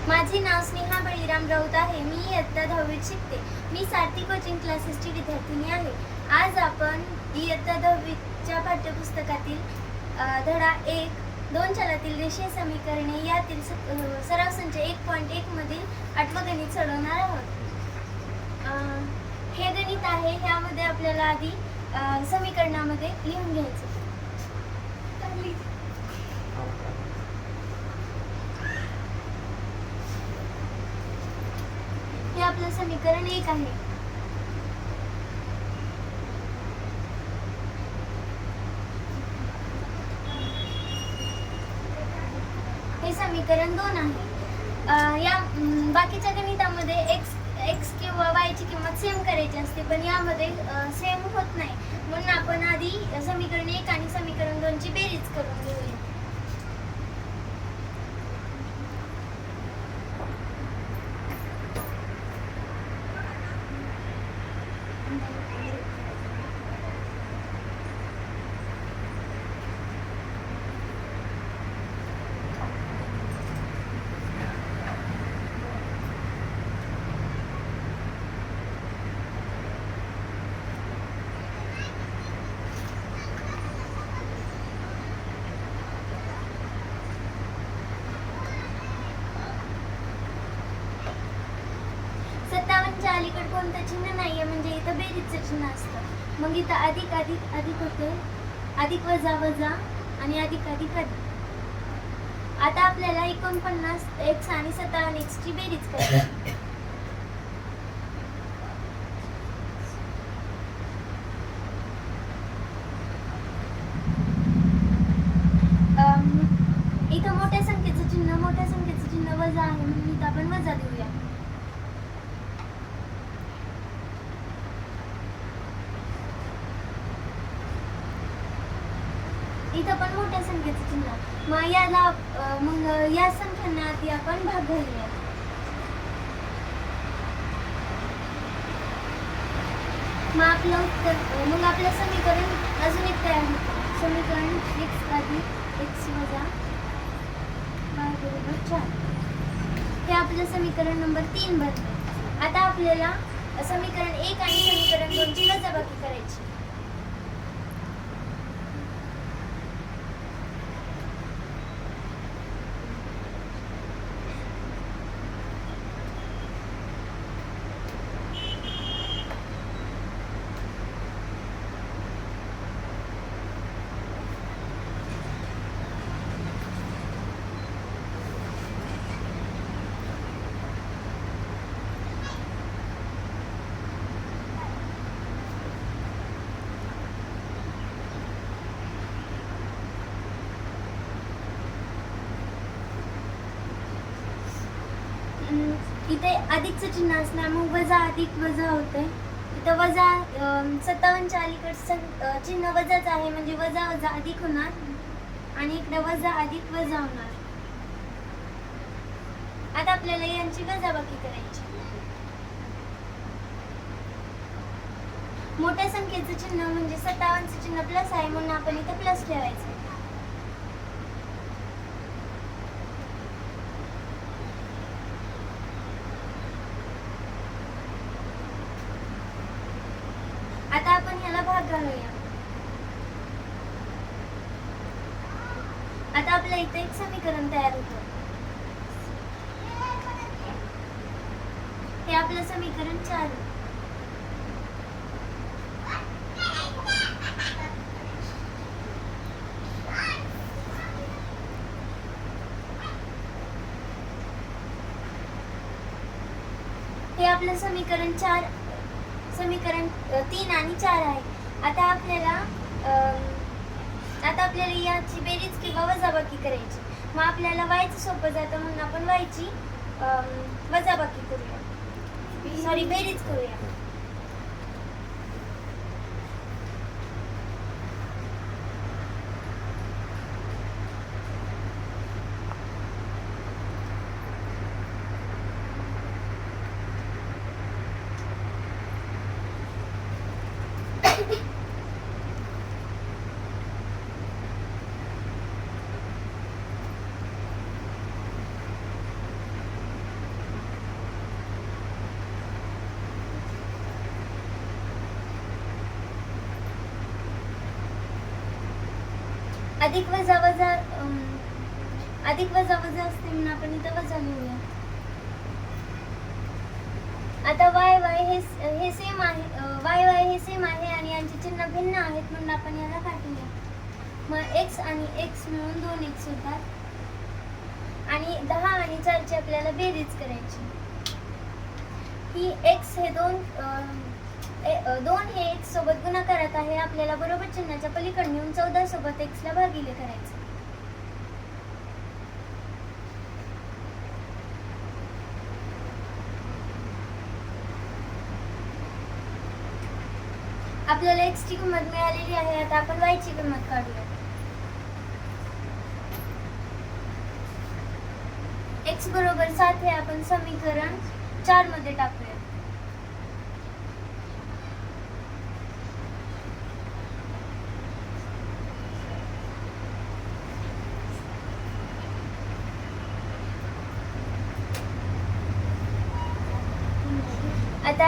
माझे नाव स्नेहा बळीराम राऊत आहे. मी इयत्ता 10वीत शिकते. मी सारथी कोचिंग क्लासेसची विद्यार्थिनी आहे. आज आपण इयत्ता 10वीच्या पाठ्यपुस्तकातील धडा 1 दोन चलातील रेषीय समीकरणे यातील सराव संच 1.1 मधील 8वं गणित सोडवणार आहोत. हे गणित आहे. ह्यामध्ये आपल्याला आधी समीकरणामध्ये लिहून घ्यायचं. हे आपलं समीकरण 1 आहे. हे समीकरण 2 आहे. या बाकीच्या गणितामध्ये x किंवा y ची किंमत सेम करायची असते, पण यामध्ये सेम होत नाही. म्हणून आपण आधी समीकरण 1 आणि समीकरण 2 ची बेरीज करून घेऊया. अलीकडे कोणतं चिन्ह नाहीये, म्हणजे इथं बेरीजचं चिन्ह असतं. मग इथं अधिक अधिक अधिक होते, अधिक वजा वजा आणि अधिक अधिक अधिक. आता आपल्याला 49x आणि 57x ची बेरीज करायची. इथं मोठ्या संख्येचं चिन्ह वजा आहे, म्हणून इथं आपण वजा देऊया. इथं पण मोठ्या संख्येचं चिन्ह. मग या संख्यांना आधी आपण भाग घालूया. मग आपलं समीकरण अजून एक तयार होतं. समीकरण x अधिक x वजा y बरोबर 4. हे आपलं समीकरण नंबर 3 बनलं. आता आपल्याला समीकरण 1 आणि समीकरण 2 ची वजाबाकी करायची. इथे अधिकचं चिन्ह असणार, मग वजा अधिक वजा होते. इथं वजा 57च्या अलीकडचं चिन्ह वजाच आहे, म्हणजे वजा वजा अधिक होणार आणि इकडे वजा अधिक वजा होणार. आता आपल्याला यांची वजाबाकी करायची. मोठ्या संख्येचं चिन्ह म्हणजे 57चं चिन्ह प्लस आहे, म्हणून आपण इथं प्लस ठेवायचं. आता आपण ह्याला भाग घालूया. आता आपल्या इथे एक समीकरण तयार होतं. हे आपलं समीकरण 4. हे आपलं समीकरण 3 आणि 4 आहे. आता आपल्याला याची बेरीज किंवा वजाबाकी करायची. मग आपल्याला वायचं सोपं जातं, म्हणून आपण वायची वजाबाकी करूया, बेरीज करूया. अधिक वजा वजा अधिक वजा वजा असते म्हणून आपण इथं वजा लिहूया. आता वाय वाय हे सेम आहे, वाय वाय हे सेम आहे आणि यांचे चिन्ह भिन्न आहेत म्हणून आपण याला काढूया. मग x आणि x मिळून 2x होतात आणि 10 आणि 4 ची आपल्याला बेरीज करायची. ही x हे 2 हे x सोबत गुणाकारात आहे. आपल्याला बरोबर चिन्हाच्या पलीकडे नेऊन 14 सोबत x ला भागिले करायचे. आपल्याला x ची किंमत मिळालेली आहे. आता आपण y ची किंमत काढूया. x बरोबर 7 हे आपण समीकरण 4 मध्ये टाकूया. आता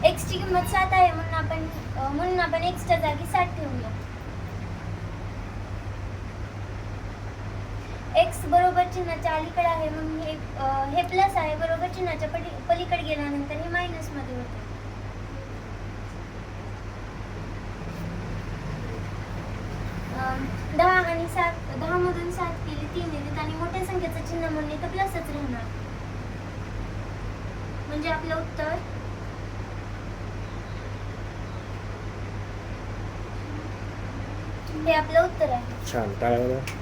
x ची किंमत 7 आहे म्हणून आपण x च्या जागी 7 ठेवूया. x बरोबर चिन्हाच्या अलीकडे आहे म्हणून हे प्लस आहे. बरोबर चिन्हाच्या पलीकडे गेल्यानंतर हे मायनस मध्ये होते. दहा आणि 7 10 मधून 7 केले 3 येतात आणि मोठ्या संख्येचं चिन्ह म्हणून तर प्लसच राहणार. म्हणजे आपलं उत्तर हे आपलं उत्तर आहे. छान, टाळ्या वाजवा.